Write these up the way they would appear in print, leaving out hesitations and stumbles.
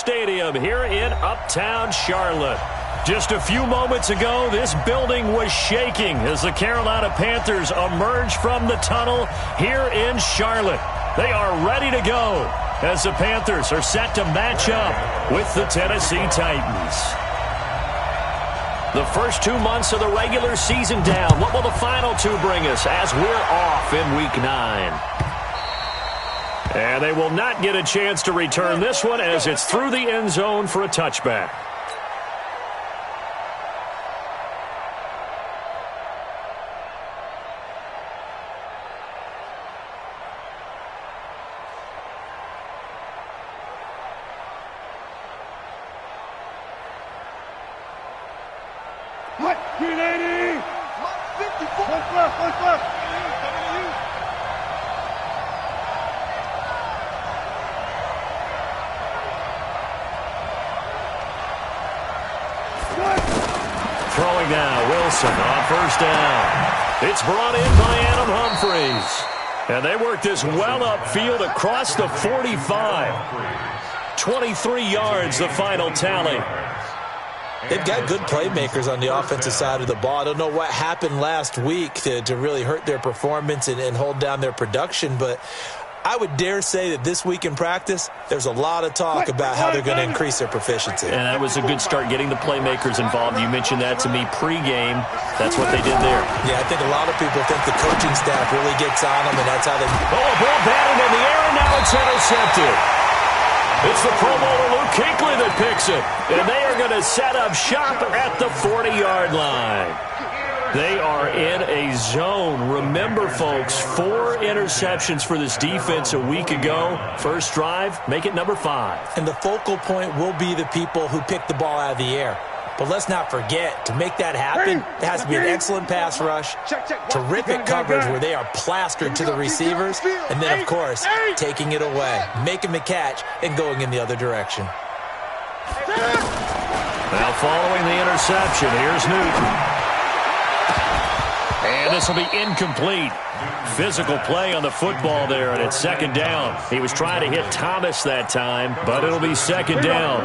Stadium here in Uptown Charlotte. Just a few moments ago, this building was shaking as the Carolina Panthers emerged from the tunnel here in Charlotte. They are ready to go as the Panthers are set to match up with the Tennessee Titans. The first 2 months of the regular season down. What will the final two bring us as we're off in Week 9? And they will not get a chance to return this one as it's through the end zone for a touchback. What? 380! 54! What's left? Throwing now, Wilson on first down. It's brought in by Adam Humphries. And they work this well upfield across the 45. 23 yards, the final tally. They've got good playmakers on the offensive side of the ball. I don't know what happened last week to really hurt their performance and hold down their production, but I would dare say that this week in practice, there's a lot of talk about how they're going to increase their proficiency. And that was a good start, getting the playmakers involved. You mentioned that to me pregame. That's what they did there. Yeah, I think a lot of people think the coaching staff really gets on them, and that's how they... Oh, a ball batted in the air, and now it's intercepted. It's the Pro Bowler Luke Kuechly that picks it. And they are going to set up shop at the 40-yard line. They are in a zone. Remember, folks, 4 interceptions for this defense a week ago. First drive, make it number 5. And the focal point will be the people who pick the ball out of the air. But let's not forget, to make that happen, there has to be an excellent pass rush, terrific coverage where they are plastered to the receivers, and then, of course, taking it away, making the catch, and going in the other direction. Now following the interception, here's Newton. And this will be incomplete. Physical play on the football there, and it's second down. He was trying to hit Thomas that time, but it'll be second down.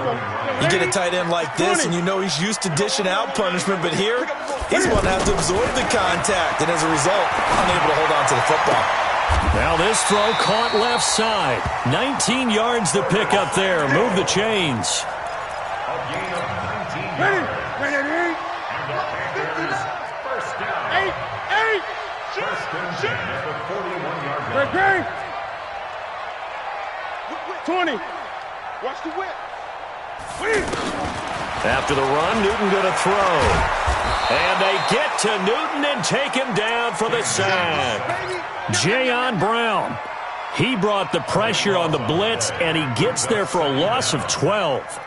You get a tight end like this, and you know he's used to dishing out punishment, but here, he's going to have to absorb the contact, and as a result, unable to hold on to the football. Now this throw caught left side. 19 yards to pick up there. Move the chains. Ready? 20. Watch the whip. After the run, Newton going to throw. And they get to Newton and take him down for the sack. Jayon Brown. He brought the pressure on the blitz, and he gets there for a loss of 12.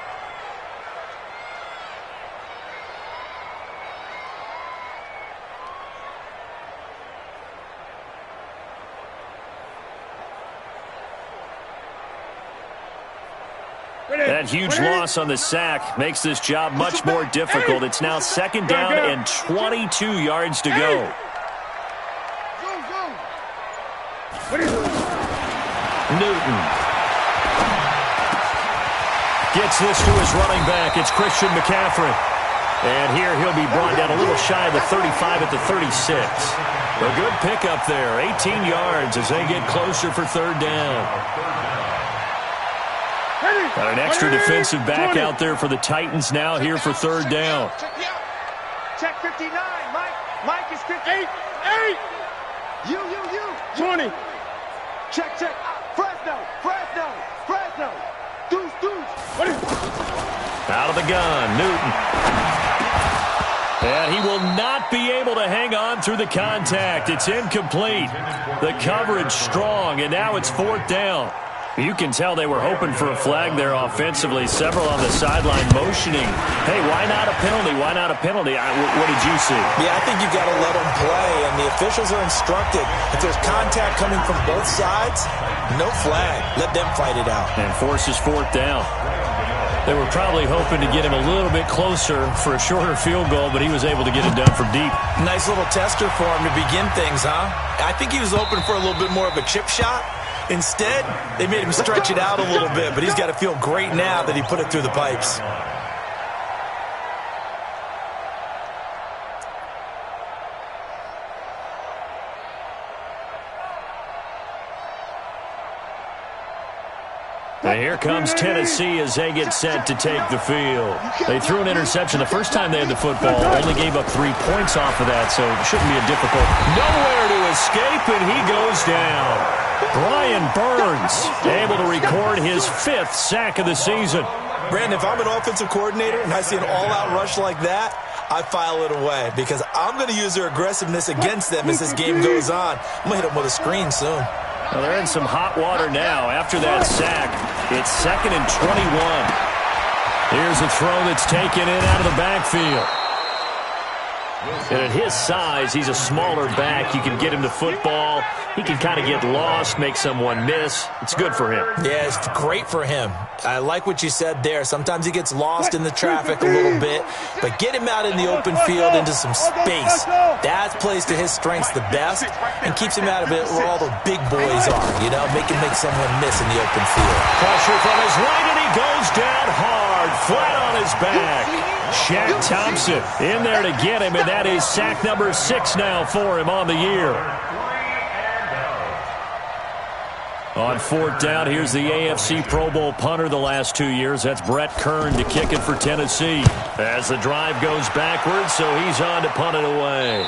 That huge loss on the sack makes this job much more difficult. It's now second down and 22 yards to go. Newton gets this to his running back. It's Christian McCaffrey. And here he'll be brought down a little shy of the 35 at the 36. A good pickup there, 18 yards as they get closer for third down. Got an extra defensive back out there for the Titans now here for third down. Check 59, Mike. Mike is 58. 8. You. 20. Check. Fresno. Deuce. Out of the gun, Newton. And he will not be able to hang on through the contact. It's incomplete. The coverage strong, and now it's fourth down. You can tell they were hoping for a flag there offensively. Several on the sideline motioning. Hey, why not a penalty? What did you see? Yeah, I think you've got to let them play, and the officials are instructed. If there's contact coming from both sides, no flag. Let them fight it out. And forces fourth down. They were probably hoping to get him a little bit closer for a shorter field goal, but he was able to get it done from deep. Nice little tester for him to begin things, huh? I think he was hoping for a little bit more of a chip shot. Instead, they made him stretch it out a little bit, but he's got to feel great now that he put it through the pipes. And here comes Tennessee as they get set to take the field. They threw an interception the first time they had the football, only gave up 3 points off of that, so it shouldn't be a difficult. Nowhere to escape, and he goes down. Brian Burns able to record his 5th sack of the season. Brandon, if I'm an offensive coordinator and I see an all-out rush like that, I file it away because I'm going to use their aggressiveness against them as this game goes on. I'm going to hit them with a screen soon. Well, they're in some hot water now after that sack. It's 2nd and 21. Here's a throw that's taken in out of the backfield. And at his size, he's a smaller back. You can get him the football. He can kind of get lost, make someone miss. It's good for him. Yeah, it's great for him. I like what you said there. Sometimes he gets lost in the traffic a little bit, but get him out in the open field into some space. That plays to his strengths the best and keeps him out of it where all the big boys are, you know, make someone miss in the open field. Pressure from his right, and he goes down hard, flat on his back. Shaq Thompson in there to get him, and that is sack number 6 now for him on the year. On 4th down, here's the AFC Pro Bowl punter the last 2 years. That's Brett Kern to kick it for Tennessee. As the drive goes backwards, so he's on to punt it away.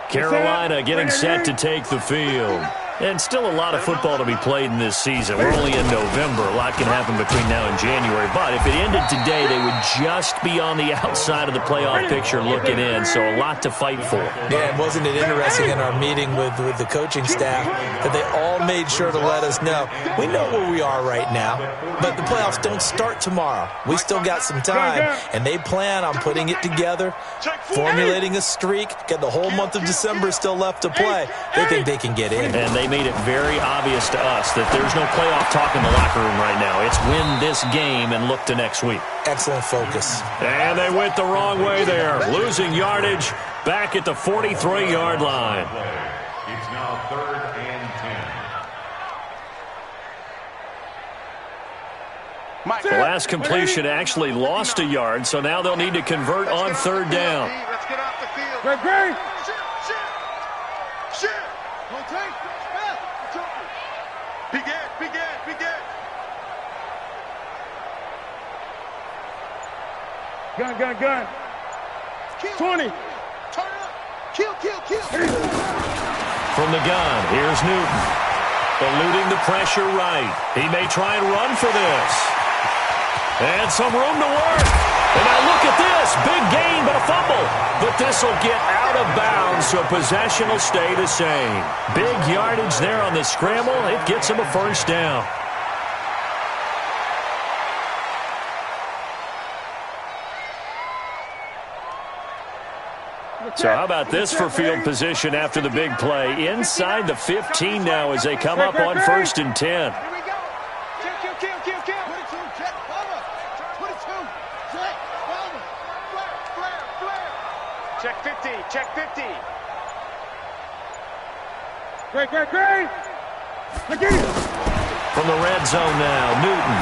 Carolina getting set to take the field. And still a lot of football to be played in this season. We're only in November. A lot can happen between now and January. But if it ended today, they would just be on the outside of the playoff picture looking in. So a lot to fight for. Yeah, and wasn't it interesting in our meeting with the coaching staff that they all made sure to let us know, we know where we are right now, but the playoffs don't start tomorrow. We still got some time, and they plan on putting it together, formulating a streak, got the whole month of December still left to play. They think they can get in. And they made it very obvious to us that there's no playoff talk in the locker room right now. It's win this game and look to next week. Excellent focus. And they went the wrong way there, losing yardage back at the 43-yard line. It's now 3rd and 10. The last completion actually lost a yard, so now they'll need to convert on 3rd down. Let's get off the field. Great. Shit. Don't take. Begin. Gun. 20. Turn up. Kill. From the gun, here's Newton. Eluding the pressure right. He may try and run for this. And some room to work. And now look at this. Big gain, but a fumble. But this will get out of bounds, so possession will stay the same. Big yardage there on the scramble. It gets him a 1st down. So how about this for field position after the big play? Inside the 15 now as they come up on 1st and 10. Here we go. Kill. 22, check, Bubba. 22, check, Bubba. Flare. Check 50. Great. From the red zone now, Newton.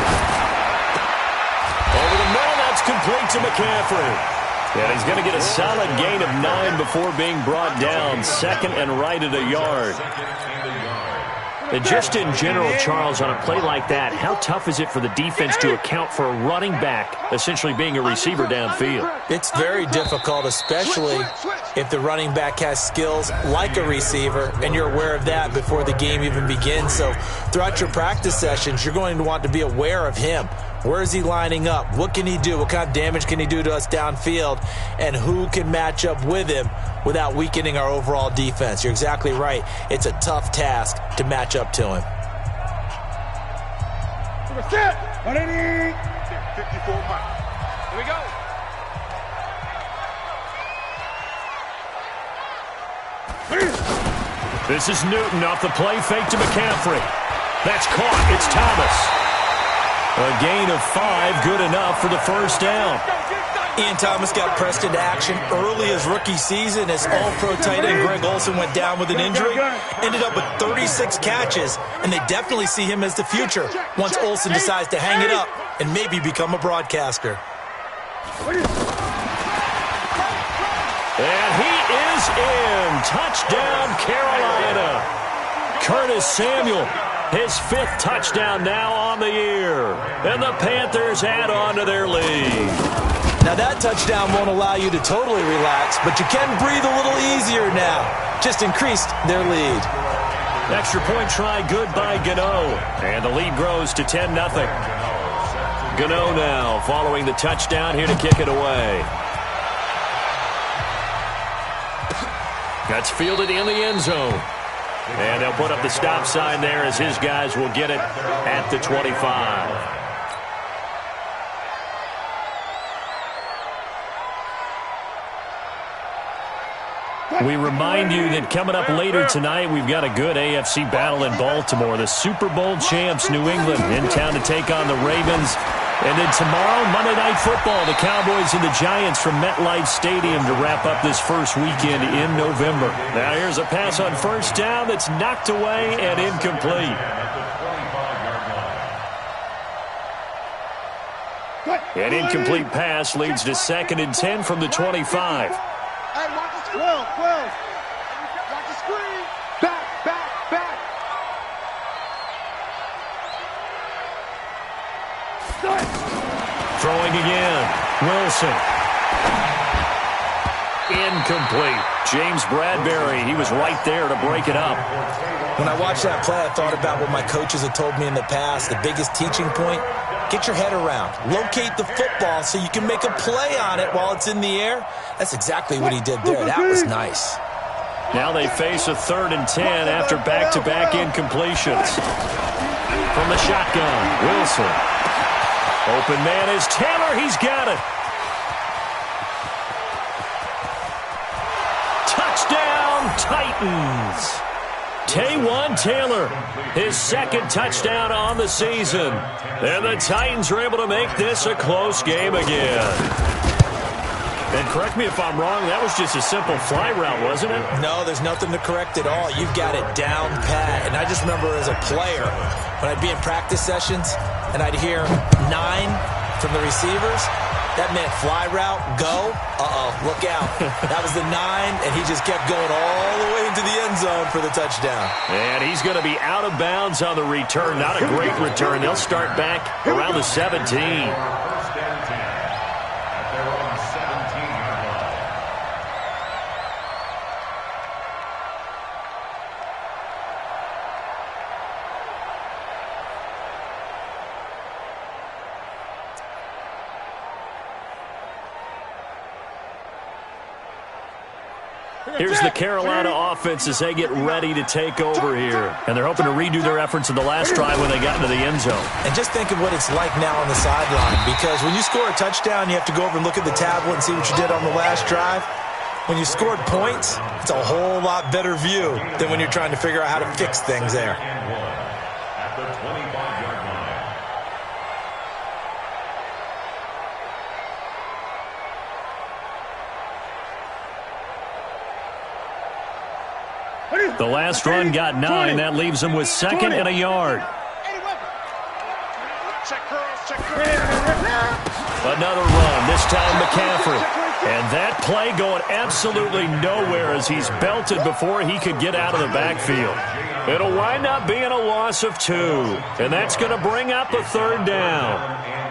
Over the middle, that's complete to McCaffrey. And he's going to get a solid gain of 9 before being brought down. 2nd and right at a yard. And just in general, Charles, on a play like that, how tough is it for the defense to account for a running back essentially being a receiver downfield? It's very difficult, especially if the running back has skills like a receiver, and you're aware of that before the game even begins. So throughout your practice sessions, you're going to want to be aware of him. Where is he lining up? What can he do? What kind of damage can he do to us downfield? And who can match up with him without weakening our overall defense? You're exactly right. It's a tough task to match up to him. 54 miles. Here we go. This is Newton off the play fake to McCaffrey. That's caught. It's Thomas. A gain of 5, good enough for the first down. Ian Thomas got pressed into action early his rookie season as all-pro tight end Greg Olsen went down with an injury. Ended up with 36 catches, and they definitely see him as the future once Olsen decides to hang it up and maybe become a broadcaster. And he is in. Touchdown, Carolina. Curtis Samuel, his 5th touchdown now on the year. And the Panthers add on to their lead. Now that touchdown won't allow you to totally relax, but you can breathe a little easier now. Just increased their lead. Extra point try good by Gano. And the lead grows to 10-0. Gano now following the touchdown here to kick it away. That's fielded in the end zone. And they'll put up the stop sign there as his guys will get it at the 25. We remind you that coming up later tonight, we've got a good AFC battle in Baltimore. The Super Bowl champs, New England, in town to take on the Ravens. And then tomorrow, Monday Night Football, the Cowboys and the Giants from MetLife Stadium to wrap up this first weekend in November. Now here's a pass on first down that's knocked away and incomplete. An incomplete pass leads to 2nd and 10 from the 25. Hey, watch the screen. Watch the screen. Back. Throwing again. Wilson. Incomplete. James Bradbury, he was right there to break it up. When I watched that play, I thought about what my coaches had told me in the past. The biggest teaching point, get your head around. Locate the football so you can make a play on it while it's in the air. That's exactly what he did there. That was nice. Now they face a 3rd and 10 after back-to-back incompletions. From the shotgun, Wilson. Open man is Taylor. He's got it. Touchdown, Titans. Taywan Taylor, his 2nd touchdown on the season. And the Titans are able to make this a close game again. And correct me if I'm wrong, that was just a simple fly route, wasn't it? No, there's nothing to correct at all. You've got it down pat. And I just remember as a player, when I'd be in practice sessions and I'd hear 9 from the receivers, that meant fly route, go, look out. That was the 9, and he just kept going all the way into the end zone for the touchdown. And he's going to be out of bounds on the return. Not a great return. They'll start back around the 17. Here's the Carolina offense as they get ready to take over here. And they're hoping to redo their efforts in the last drive when they got into the end zone. And just think of what it's like now on the sideline, because when you score a touchdown, you have to go over and look at the tablet and see what you did on the last drive. When you scored points, it's a whole lot better view than when you're trying to figure out how to fix things there. At the 25-yard line. The last run got 9. That leaves them with 2nd and a yard. Another run, this time McCaffrey. And that play going absolutely nowhere as he's belted before he could get out of the backfield. It'll wind up being a loss of 2. And that's going to bring up a 3rd down.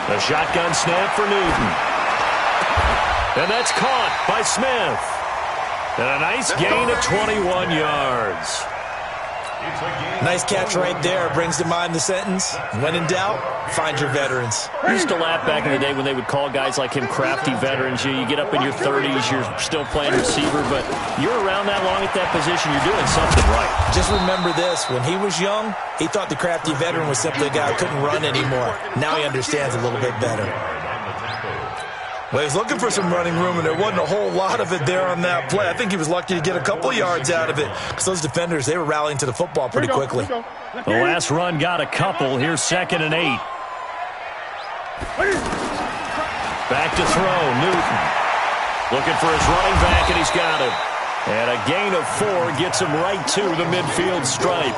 A shotgun snap for Newton. And that's caught by Smith. And a nice gain of 21 yards. Nice catch right there. Brings to mind the sentence, when in doubt, find your veterans. I used to laugh back in the day when they would call guys like him crafty veterans. You get up in your 30s, you're still playing receiver, but you're around that long at that position, you're doing something right. Just remember this. When he was young, he thought the crafty veteran was simply a guy who couldn't run anymore. Now he understands a little bit better. Well, he was looking for some running room, and there wasn't a whole lot of it there on that play. I think he was lucky to get a couple yards out of it because those defenders, they were rallying to the football pretty quickly. The last run got a couple. Here's 2nd and 8. Back to throw. Newton looking for his running back, and he's got him. And a gain of 4 gets him right to the midfield stripe.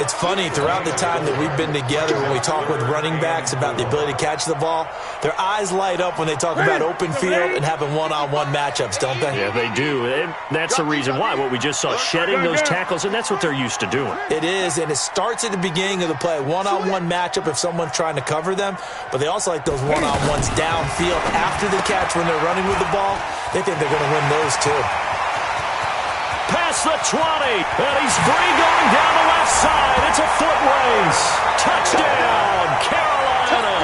It's funny, throughout the time that we've been together, when we talk with running backs about the ability to catch the ball, their eyes light up when they talk about open field and having one-on-one matchups, don't they? Yeah, they do. And that's the reason why. What we just saw, shedding those tackles, and that's what they're used to doing. It is, and it starts at the beginning of the play. One-on-one matchup if someone's trying to cover them, but they also like those one-on-ones downfield after the catch when they're running with the ball. They think they're going to win those too. Past the 20, and he's free going down the left side. It's a foot race. Touchdown, Carolina.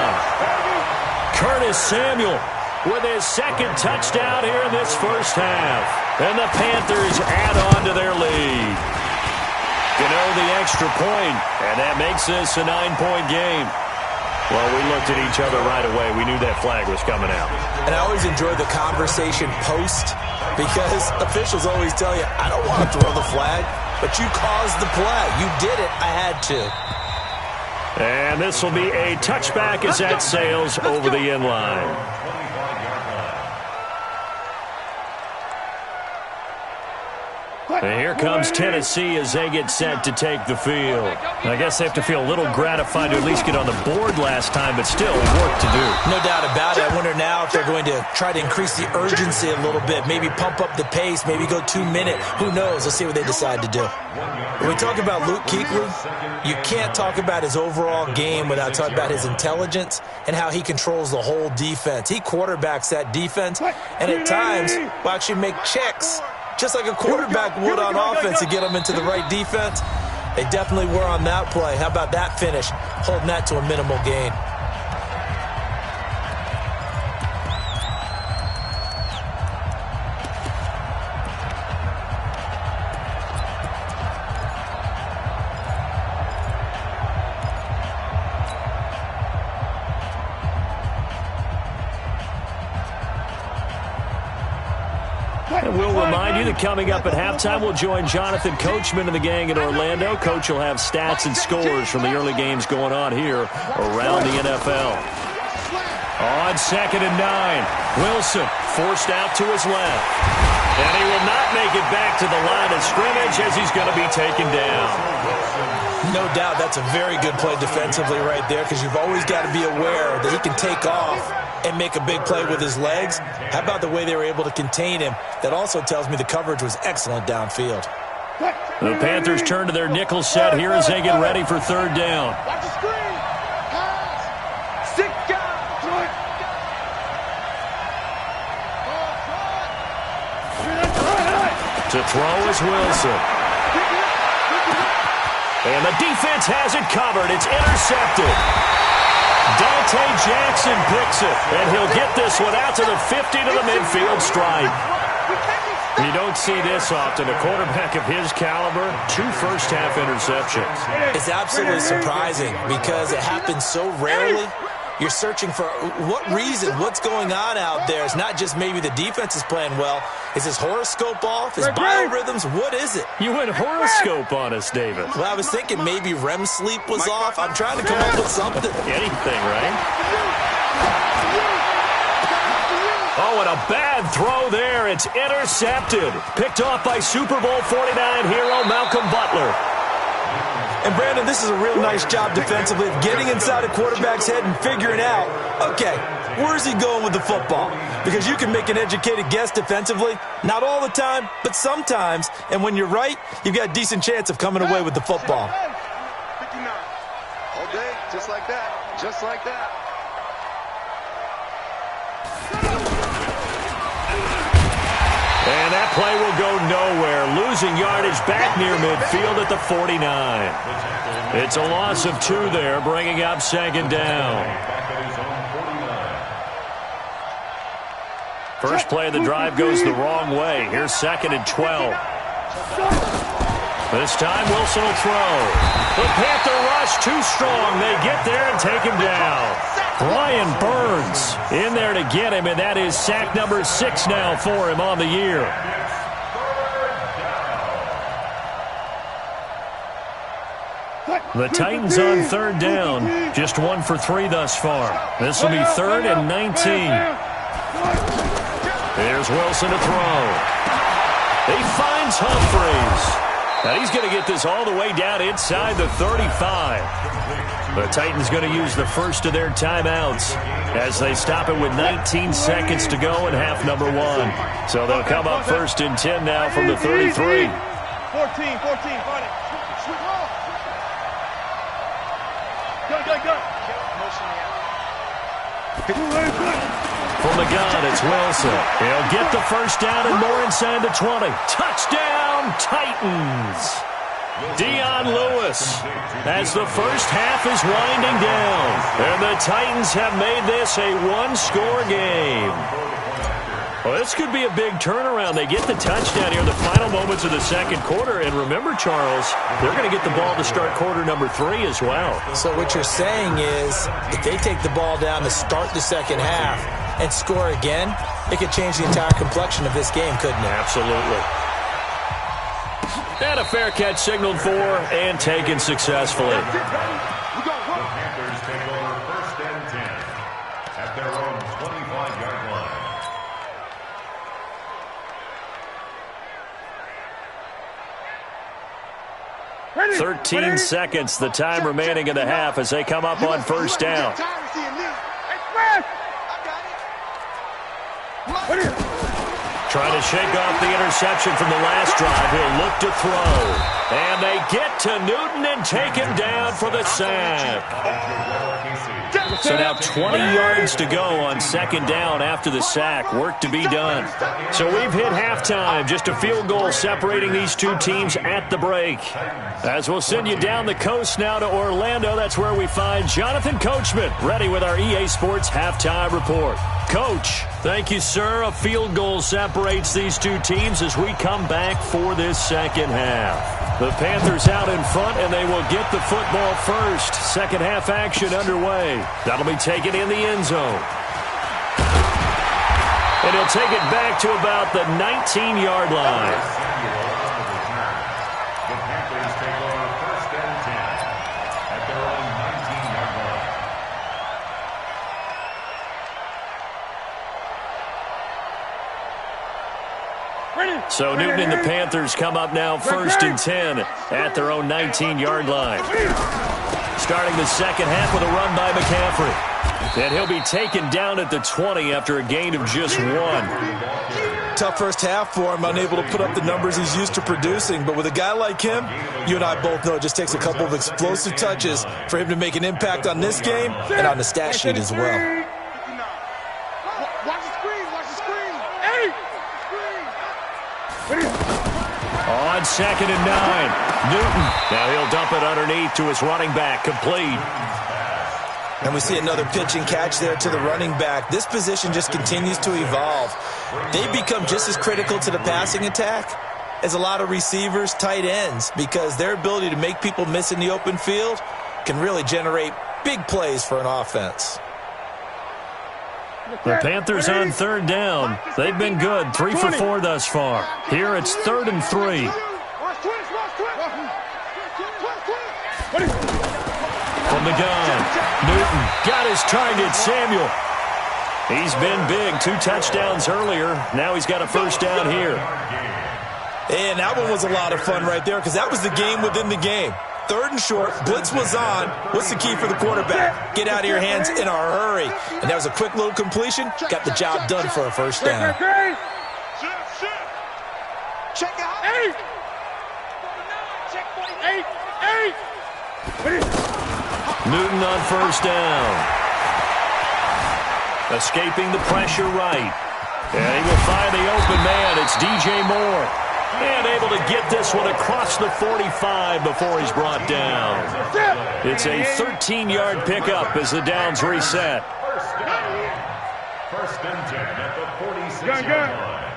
Curtis Samuel with his 2nd touchdown here in this first half. And the Panthers add on to their lead. The extra point, and that makes this a 9-point game. Well, we looked at each other right away. We knew that flag was coming out. And I always enjoy the conversation post because officials always tell you, I don't want to throw the flag, but you caused the play. You did it. I had to. And this will be a touchback as that sails over the end line. And here comes Tennessee as they get set to take the field. I guess they have to feel a little gratified to at least get on the board last time, but still work to do. No doubt about it. I wonder now if they're going to try to increase the urgency a little bit, maybe pump up the pace, maybe go 2-minute. Who knows? Let's see what they decide to do. When we talk about Luke Kuechly, you can't talk about his overall game without talking about his intelligence and how he controls the whole defense. He quarterbacks that defense, and at times will actually make checks just like a quarterback would on offense to get them into the right defense. They definitely were on that play. How about that finish? Holding that to a minimal gain. And we'll remind you that coming up at halftime, we'll join Jonathan Coachman and the gang in Orlando. Coach will have stats and scores from the early games going on here around the NFL. On 2nd and 9, Wilson forced out to his left. And he will not make it back to the line of scrimmage as he's going to be taken down. No doubt that's a very good play defensively right there because you've always got to be aware that he can take off and make a big play with his legs. How about the way they were able to contain him? That also tells me the coverage was excellent downfield. The Panthers turn to their nickel set here as they get ready for 3rd down. Watch the screen. Pass. Sit down. To throw is Wilson. And the defense has it covered. It's intercepted. Dante Jackson picks it, and he'll get this one out to the 50 to the midfield stripe. You don't see this often. A quarterback of his caliber, 2 first-half interceptions. It's absolutely surprising because it happens so rarely. You're searching for what reason, what's going on out there. It's not just maybe the defense is playing well. Is his horoscope off? His biorhythms? What is it? You went horoscope on us, David. Well, I was thinking maybe REM sleep was off. I'm trying to come up with something. Anything, right? Oh, and a bad throw there. It's intercepted. Picked off by Super Bowl 49 hero Malcolm Butler. And, Brandon, this is a real nice job defensively of getting inside a quarterback's head and figuring out, okay, where's he going with the football? Because you can make an educated guess defensively, not all the time, but sometimes. And when you're right, you've got a decent chance of coming away with the football. 59. All day, just like that. Just like that. And that play will go nowhere, losing yardage back near midfield at the 49. It's a loss of 2 there, bringing up second down. First play of the drive goes the wrong way. Here's 2nd and 12. This time Wilson will throw. The Panther rush too strong. They get there and take him down. Brian Burns in there to get him, and that is sack number 6 now for him on the year. The Titans on 3rd down. Just 1 for 3 thus far. This will be 3rd and 19. There's Wilson to throw. He finds Humphreys. And he's going to get this all the way down inside the 35. The Titans going to use the first of their timeouts as they stop it with 19 seconds to go in half number 1. So they'll come up 1st and 10 now from the 33. 14, 14, find it. Go. From the gun, it's Wilson. He'll get the first down and more inside the 20. Touchdown, Titans! Dion Lewis as the first half is winding down. And the Titans have made this a 1-score game. Well, this could be a big turnaround. They get the touchdown here in the final moments of the second quarter. And remember, Charles, they're going to get the ball to start quarter number 3 as well. So what you're saying is if they take the ball down to start the second half and score again, it could change the entire complexion of this game, couldn't it? Absolutely. And a fair catch signaled for and taken successfully. The Panthers take over 1st and 10 at their own 25-yard line. 13 seconds, the time remaining in the half as they come up on 1st down. Trying to shake off the interception from the last drive. He'll look to throw. And they get to Newton and take him down for the sack. So now 20 yards to go on 2nd down after the sack. Work to be done. So we've hit halftime. Just a field goal separating these two teams at the break. As we'll send you down the coast now to Orlando, that's where we find Jonathan Coachman, ready with our EA Sports Halftime Report. Coach, thank you, sir. A field goal separates these two teams as we come back for this second half. The Panthers out in front, and they will get the football first. Second half action underway. That'll be taken in the end zone. And he'll take it back to about the 19-yard line. The Panthers take over 1st and 10 at their own 19-yard line. So Newton and the Panthers come up now 1st and 10 at their own 19-yard line. Starting the second half with a run by McCaffrey. And he'll be taken down at the 20 after a gain of just 1. Tough first half for him, unable to put up the numbers he's used to producing. But with a guy like him, you and I both know it just takes a couple of explosive touches for him to make an impact on this game and on the stat sheet as well. On 2nd and 9, Newton. Now he'll dump it underneath to his running back, complete. And we see another pitch and catch there to the running back. This position just continues to evolve. They've become just as critical to the passing attack as a lot of receivers, tight ends, because their ability to make people miss in the open field can really generate big plays for an offense. The Panthers on 3rd down. They've been good, 3 for 4 thus far. Here it's 3rd and 3. From the gun, Newton got his target, Samuel. He's been big, 2 touchdowns earlier. Now he's got a first down here. And that one was a lot of fun right there because that was the game within the game. 3rd and short, blitz was on. What's the key for the quarterback? Get out of your hands in a hurry. And that was a quick little completion. Got the job done for a first down. Check out. 8. Newton on first down. Escaping the pressure right. And he will find the open man. It's DJ Moore. And able to get this one across the 45 before he's brought down. It's a 13-yard pickup as the downs reset. First and 10 at the 46-yard line.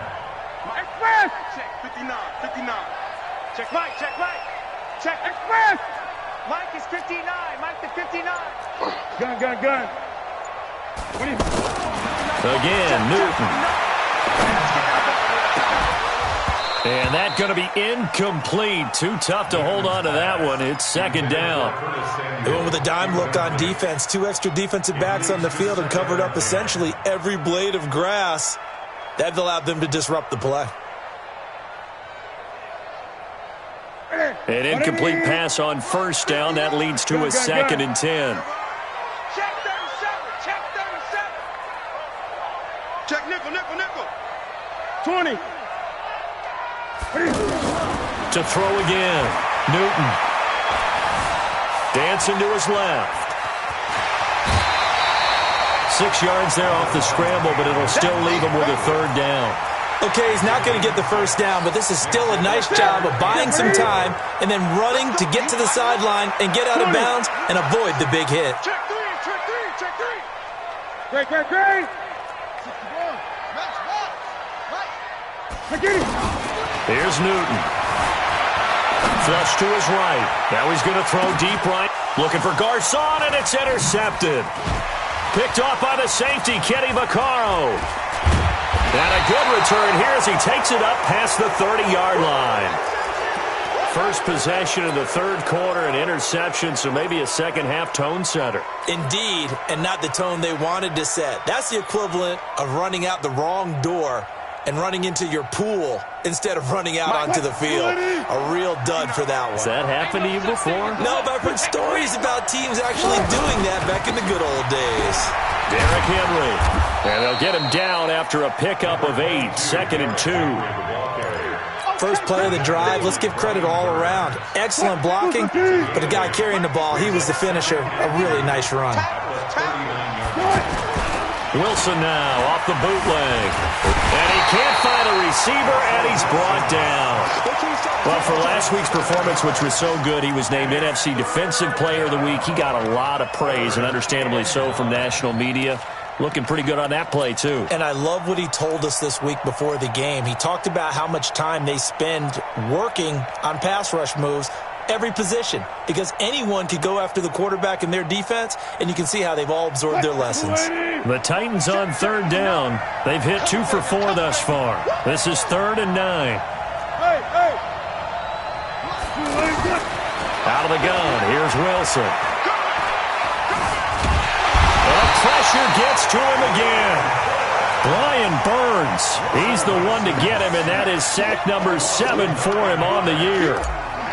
Express! Check 59, 59. Check Mike, check Mike. Check Express! Mike is 59, Mike the 59. Gun. Again, Newton. And that's going to be incomplete. Too tough to hold on to that one. It's second down. They went with a dime look on defense. 2 extra defensive backs on the field and covered up essentially every blade of grass. That allowed them to disrupt the play. An incomplete pass on first down. That leads to a second and 10. Check 37, check 37. Check nickel. 20. To throw again. Newton. Dancing to his left. 6 yards there off the scramble, but it'll still leave him with a third down. Okay, he's not going to get the first down, but this is still a nice job of buying some time and then running to get to the sideline and get out of bounds and avoid the big hit. Check three. Great. Here's Newton. Flush to his right. Now he's going to throw deep right. Looking for Garcon, and it's intercepted. Picked off by the safety, Kenny Vaccaro. And a good return here as he takes it up past the 30-yard line. First possession of the third quarter, an interception, so maybe a second-half tone setter. Indeed, and not the tone they wanted to set. That's the equivalent of running out the wrong door and running into your pool instead of running out onto the field. A real dud for that one. Has that happened to you before? No, but I've heard stories about teams actually doing that back in the good old days. Derrick Henry. And they'll get him down after a pickup of 8, second and 2. First play of the drive, let's give credit all around. Excellent blocking, but the guy carrying the ball, he was the finisher. A really nice run. Wilson now off the bootleg. And he can't find a receiver, and he's brought down. Well, for last week's performance, which was so good, he was named NFC Defensive Player of the Week. He got a lot of praise, and understandably so, from national media. Looking pretty good on that play, too. And I love what he told us this week before the game. He talked about how much time they spend working on pass rush moves, every position, because anyone could go after the quarterback in their defense, and you can see how they've all absorbed their lessons. The Titans on third down. They've hit 2 for 4 thus far. This is 3rd and 9. Out of the gun, here's Wilson. The pressure gets to him again. Brian Burns, he's the one to get him, and that is sack number 7 for him on the year.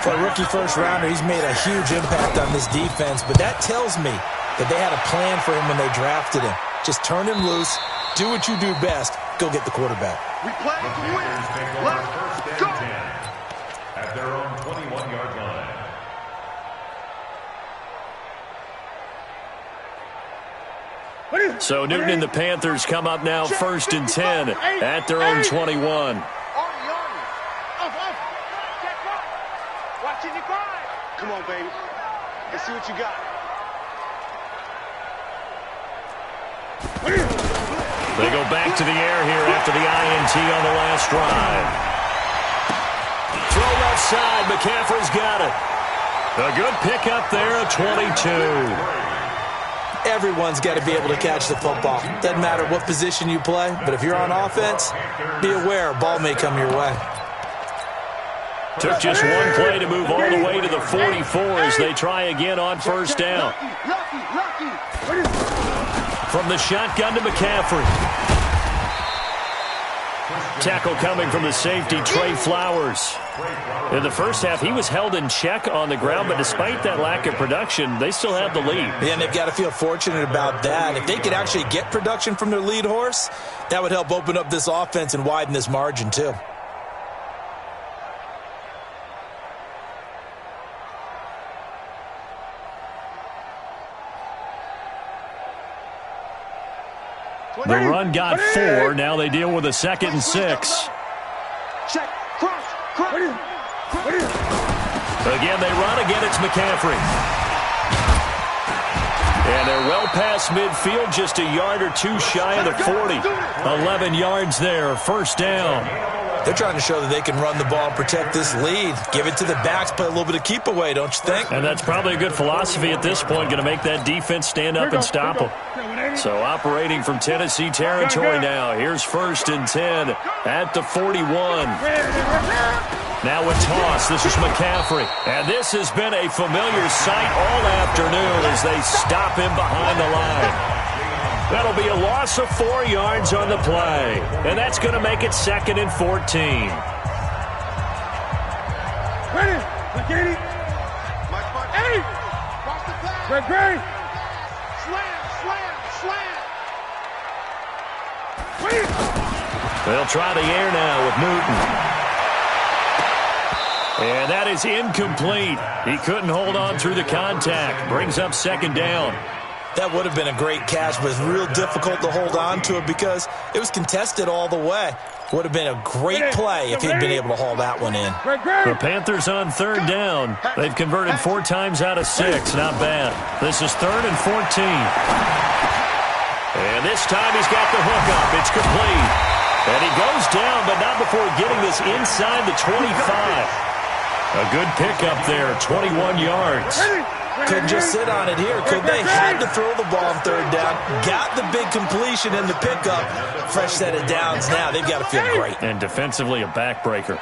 For a rookie first-rounder, he's made a huge impact on this defense, but that tells me that they had a plan for him when they drafted him. Just turn him loose, do what you do best, go get the quarterback. We play to win. Let's First and 10 at their own 21-yard line. So Newton and the Panthers come up now 1st and 10 at their own 21. Watching you grind. Come on, baby. Let's see what you got. They go back to the air here after the INT on the last drive. Throw left side. McCaffrey's got it. A good pickup there at 22. Everyone's got to be able to catch the football. Doesn't matter what position you play, but if you're on offense, be aware a ball may come your way. Took just one play to move all the way to the 44 as they try again on first down. From the shotgun to McCaffrey. Tackle coming from the safety, Trey Flowers. In the first half, he was held in check on the ground, but despite that lack of production, they still have the lead. Yeah, and they've got to feel fortunate about that. If they could actually get production from their lead horse, that would help open up this offense and widen this margin, too. The run got 4. Now they deal with a 2nd and 6. Check. Cross. Again, they run. Again, it's McCaffrey. And they're well past midfield, just a yard or two shy of the 40. 11 yards there, first down. They're trying to show that they can run the ball and protect this lead. Give it to the backs, play a little bit of keep away, don't you think? And that's probably a good philosophy at this point, going to make that defense stand up and stop them. So operating from Tennessee territory now. Here's 1st and 10 at the 41. Now a toss. This is McCaffrey. And this has been a familiar sight all afternoon as they stop him behind the line. That'll be a loss of 4 yards on the play. And that's going to make it 2nd and 14. Ready. McKinney. Eddie. Great. Slam. They'll try the air now with Newton. And that is incomplete. He couldn't hold on through the contact. Brings up 2nd down. That would have been a great catch, but it's real difficult to hold on to it because it was contested all the way. Would have been a great play if he'd been able to haul that one in. The Panthers on 3rd down. They've converted 4 times out of 6. Not bad. This is 3rd and 14. And this time he's got the hook up. It's complete. And he goes down, but not before getting this inside the 25. A good pickup there, 21 yards. Couldn't just sit on it here, could they? Had to throw the ball on 3rd down. Got the big completion in the pickup. Fresh set of downs now. They've got to feel great. And defensively, a backbreaker.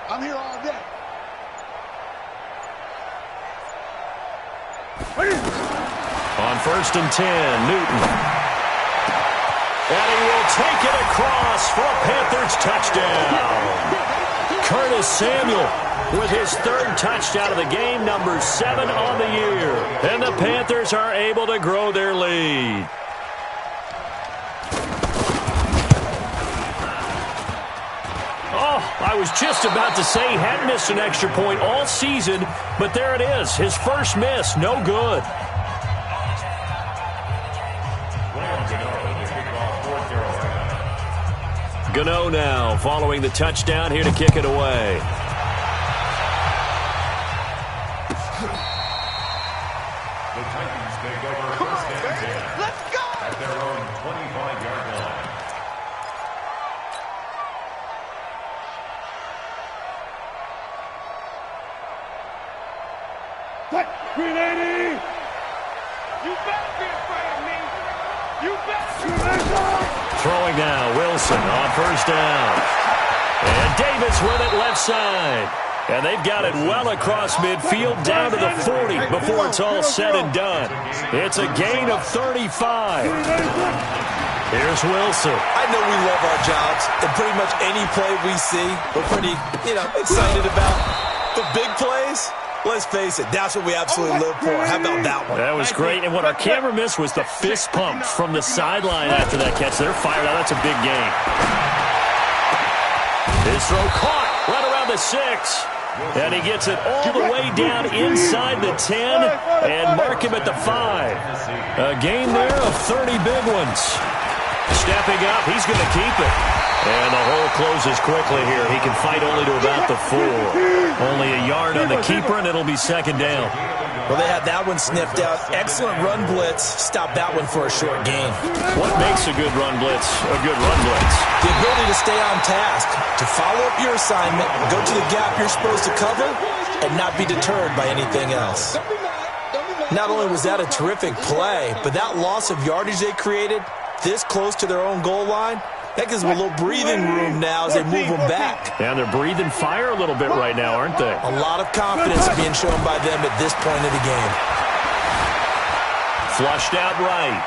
I'm here all day. On 1st and 10, Newton. And he will take it across for a Panthers touchdown. Curtis Samuel with his 3rd touchdown of the game, number 7 on the year. And the Panthers are able to grow their lead. Oh, I was just about to say he hadn't missed an extra point all season, but there it is. His first miss, no good. Gano now following the touchdown here to kick it away. The Titans take over 1st and 10. Let's go! At their own 25-yard line. What? 380! You better be afraid of me! You better! Throwing now, Wilson on 1st down. And Davis with it left side. And they've got it well across midfield down to the 40 before it's all said and done. It's a gain of 35. Here's Wilson. I know we love our jobs, and pretty much any play we see, we're pretty, excited about. But big plays, let's face it, that's what we absolutely live for. How about that one? That was great. And what our camera missed was the fist pump from the sideline after that catch. They're fired out. That's a big game. His throw caught right around the 6. And he gets it all the way down inside the 10 and mark him at the 5. A gain there of 30 big ones. Stepping up, he's going to keep it. And the hole closes quickly here. He can fight only to about the 4. Only a yard on the keeper, and it'll be 2nd down. Well, they had that one sniffed out. Excellent run blitz. Stop that one for a short gain. What makes a good run blitz a good run blitz? The ability to stay on task, to follow up your assignment, go to the gap you're supposed to cover, and not be deterred by anything else. Not only was that a terrific play, but that loss of yardage they created this close to their own goal line, that gives them a little breathing room now as they move them back. And they're breathing fire a little bit right now, aren't they? A lot of confidence being shown by them at this point of the game. Flushed out right.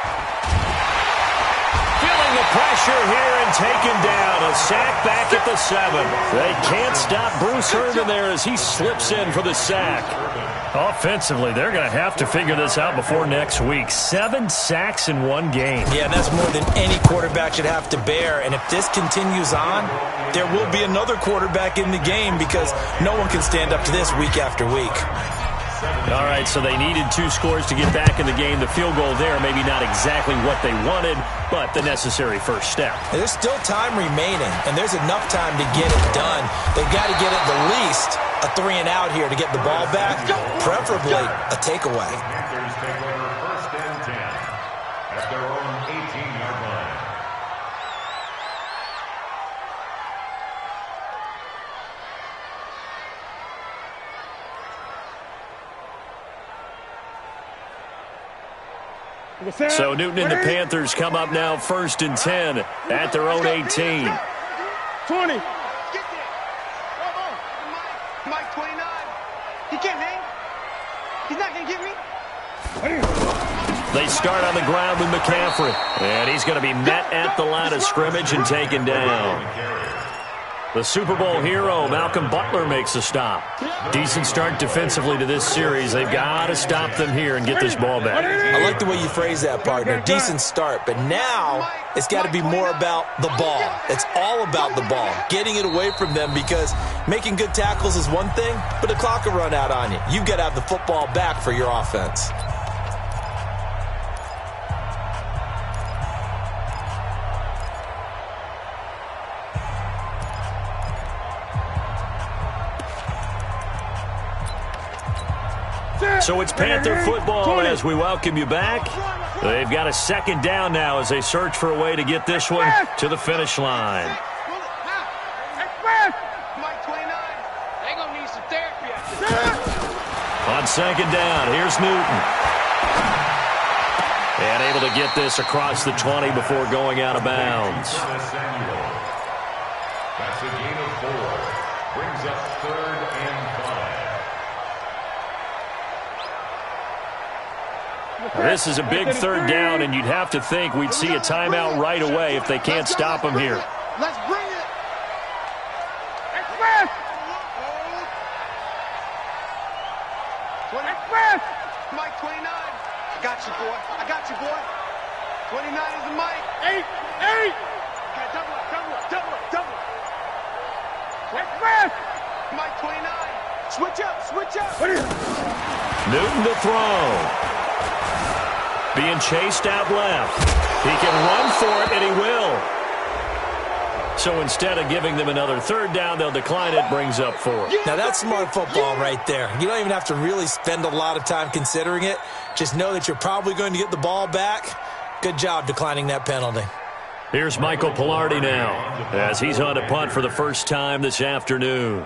Feeling the pressure here and taken down. A sack back at the 7. They can't stop Bruce Irvin there as he slips in for the sack. Offensively, they're going to have to figure this out before next week. 7 sacks in one game. Yeah, and that's more than any quarterback should have to bear. And if this continues on, there will be another quarterback in the game because no one can stand up to this week after week. All right, so they needed 2 scores to get back in the game. The field goal there, maybe not exactly what they wanted, but the necessary first step. There's still time remaining, and there's enough time to get it done. They've got to get at the least a 3 and out here to get the ball back, preferably a takeaway. The Panthers take over first and 10 at their own 18-yard line. So Newton and the Panthers come up now first and 10 at their own 18. 20. Get there. Come on. Mike 29. He can't hang. He's not going to get me. They start on the ground with McCaffrey. And he's going to be met at the line of scrimmage and taken down. The Super Bowl hero, Malcolm Butler, makes a stop. Decent start defensively to this series. They've got to stop them here and get this ball back. I like the way you phrase that, partner. Decent start, but now it's got to be more about the ball. It's all about the ball, getting it away from them, because making good tackles is one thing, but the clock will run out on you. You've got to have the football back for your offense. So it's Panther football as we welcome you back. They've got a second down now as they search for a way to get this one to the finish line. Mike 29. They're going to need some therapy after this. On second down, here's Newton. And able to get this across the 20 before going out of bounds. That's a gain of 4. Brings up 3rd and 5. This is a big third down, and you'd have to think we'd see a timeout right away if they can't stop them here. Let's bring it. Express. Express. Mike 29. I got you, boy. I got you, boy. 29 is the Mike. 8. Okay, double up. Express. Mike 29. Switch up. Newton to throw. Being chased out left. He can run for it, and he will. So instead of giving them another third down, they'll decline it, brings up 4. Now that's smart football right there. You don't even have to really spend a lot of time considering it. Just know that you're probably going to get the ball back. Good job declining that penalty. Here's Michael Pilardi now as he's on to punt for the first time this afternoon.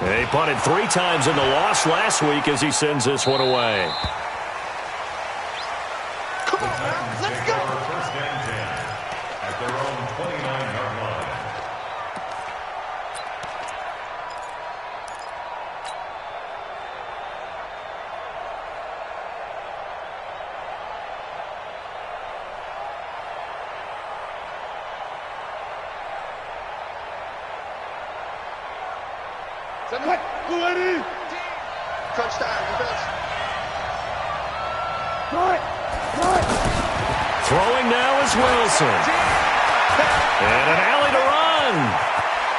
He punted 3 times in the loss last week as he sends this one away. Come on, let's go. First and 10 at their own 29-yard line. What? Touchdown, defense. Throwing now is Wilson. And an alley to run.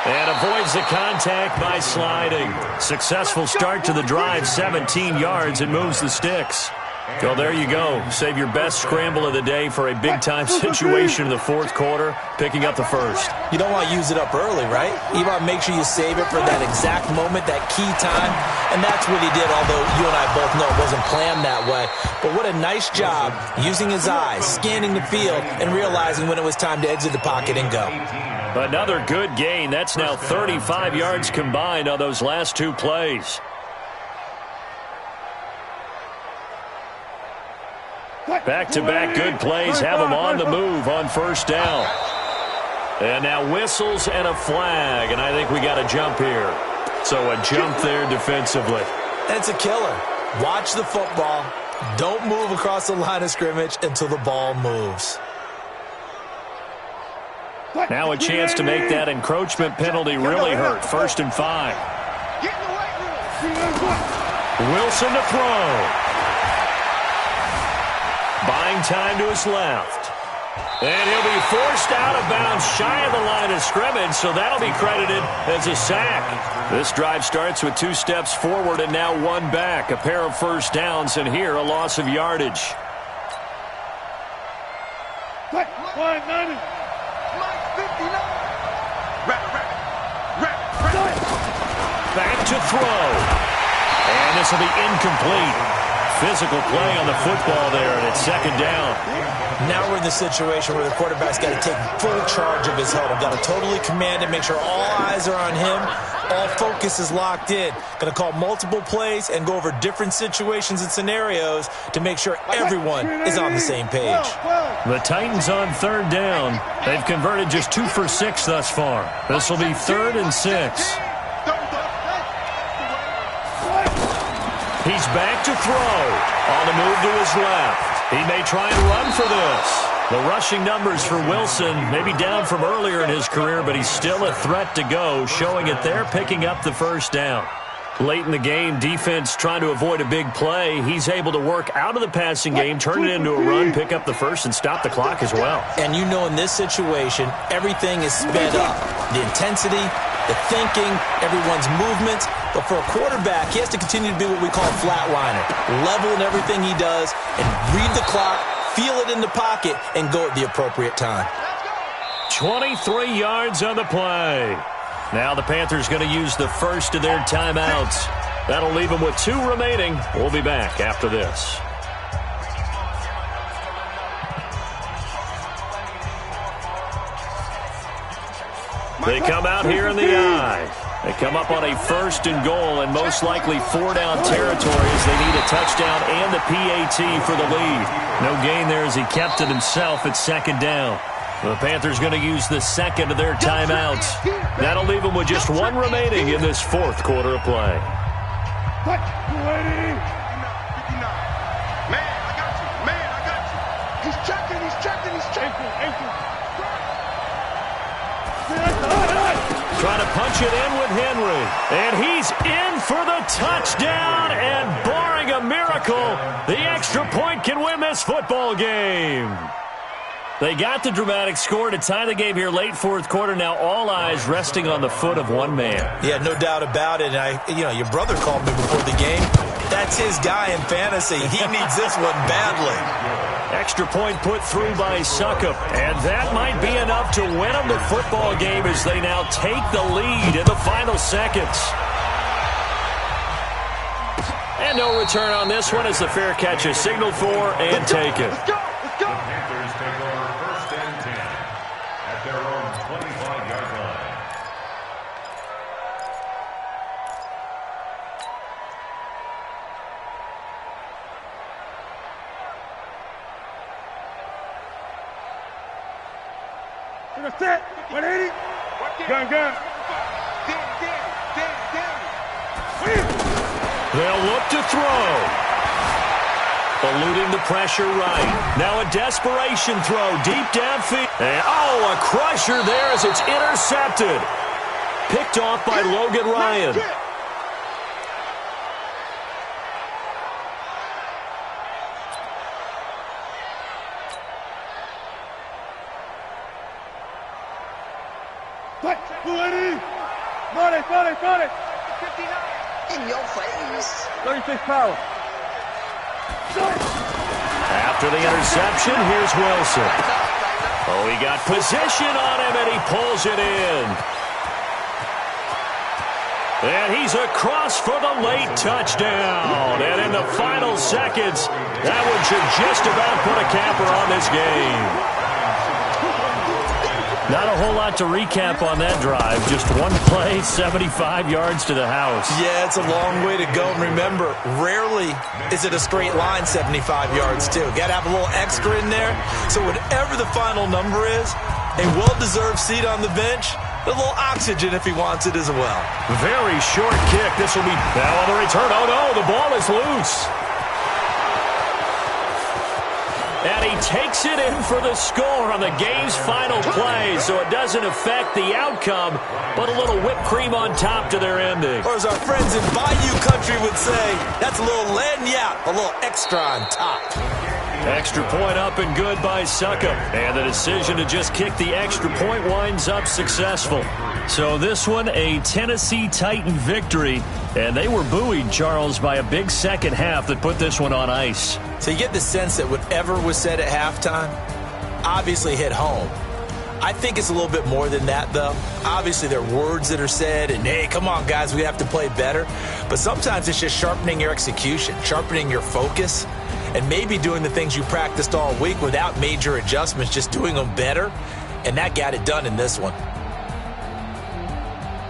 And avoids the contact by sliding. Successful start to the drive, 17 yards, and moves the sticks. Well, there you go. Save your best scramble of the day for a big-time situation in the fourth quarter, picking up the first. You don't want to use it up early, right? You want to make sure you save it for that exact moment, that key time, and that's what he did, although you and I both know it wasn't planned that way. But what a nice job using his eyes, scanning the field, and realizing when it was time to exit the pocket and go. Another good gain. That's now 35 yards combined on those last 2 plays. Back-to-back good plays have them on the move on first down. And now whistles and a flag, and I think we got a jump here. So a jump there defensively. And it's a killer. Watch the football. Don't move across the line of scrimmage until the ball moves. Now a chance to make that encroachment penalty really hurt. 1st and 5. Wilson to throw. Buying time to his left. And he'll be forced out of bounds shy of the line of scrimmage, so that'll be credited as a sack. This drive starts with 2 steps forward and now 1 back. A pair of first downs, and here a loss of yardage. Back to throw. And this will be incomplete. Physical play on the football there, and it's 2nd down. Now we're in the situation where the quarterback's got to take full charge of his huddle. Got to totally command it, make sure all eyes are on him. All focus is locked in. Going to call multiple plays and go over different situations and scenarios to make sure everyone is on the same page. The Titans on 3rd down. They've converted just 2 for 6 thus far. This will be 3rd and 6. He's back to throw. On the move to his left. He may try and run for this. The rushing numbers for Wilson may be down from earlier in his career, but he's still a threat to go, showing it there, picking up the 1st down. Late in the game, defense trying to avoid a big play. He's able to work out of the passing game, turn it into a run, pick up the 1st, and stop the clock as well. And you know in this situation, everything is sped up. The intensity, the thinking, everyone's movements. But for a quarterback, he has to continue to be what we call a flatliner. Level in everything he does and read the clock, feel it in the pocket, and go at the appropriate time. 23 yards on the play. Now the Panthers going to use the first of their timeouts. That'll leave them with 2 remaining. We'll be back after this. They come out here in the eye. They come up on a 1st and goal and most likely 4-down territory as they need a touchdown and the PAT for the lead. No gain there as he kept it himself at 2nd down. The Panthers going to use the 2nd of their timeouts. That'll leave them with just 1 remaining in this 4th quarter of play. Man, I got you. He's checking. Trying to punch it in with Henry. And he's in for the touchdown. And barring a miracle, the extra point can win this football game. They got the dramatic score to tie the game here late 4th quarter. Now all eyes resting on the foot of one man. Yeah, no doubt about it. And your brother called me before the game. That's his guy in fantasy. He needs this one badly. Extra point put through by Succop. And that might be enough to win them the football game as they now take the lead in the final seconds. And no return on this one as the fair catch is signaled for and taken. The Panthers take over 1st and 10 at their own 25-yard line. Set. 180. Gun. They'll look to throw. Eluding the pressure right. Now a desperation throw deep downfield. And a crusher there as it's intercepted. Picked off by Logan Ryan. Got it. 59. In your face. 36 power. After the interception, here's Wilson. He got position on him, and he pulls it in. And he's across for the late touchdown. And in the final seconds, that one should just about put a capper on this game. Not a whole lot to recap on that drive. Just one play, 75 yards to the house. Yeah, it's a long way to go. And remember, rarely is it a straight line 75 yards, too. Got to have a little extra in there. So whatever the final number is, a well-deserved seat on the bench, a little oxygen if he wants it as well. Very short kick. This will be now on the return. Oh, no, the ball is loose. And he takes it in for the score on the game's final play, so it doesn't affect the outcome, but a little whipped cream on top to their ending. Or as our friends in Bayou Country would say, that's a little lagniappe, a little extra on top. Extra point up and good by Succop. And the decision to just kick the extra point winds up successful. So this one, a Tennessee Titan victory. And they were buoyed, Charles, by a big second half that put this one on ice. So you get the sense that whatever was said at halftime obviously hit home. I think it's a little bit more than that, though. Obviously, there are words that are said, and, hey, come on, guys, we have to play better. But sometimes it's just sharpening your execution, sharpening your focus, and maybe doing the things you practiced all week without major adjustments, just doing them better. And that got it done in this one.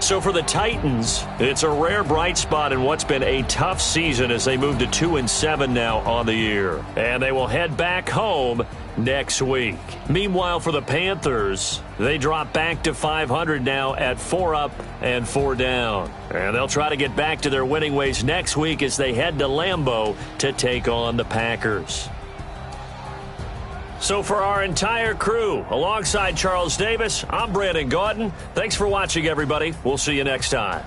So for the Titans, it's a rare bright spot in what's been a tough season as they move to 2-7 now on the year. And they will head back home next week. Meanwhile, for the Panthers, they drop back to 500 now at 4 up and 4 down. And they'll try to get back to their winning ways next week as they head to Lambeau to take on the Packers. So for our entire crew, alongside Charles Davis, I'm Brandon Gaudin. Thanks for watching, everybody. We'll see you next time.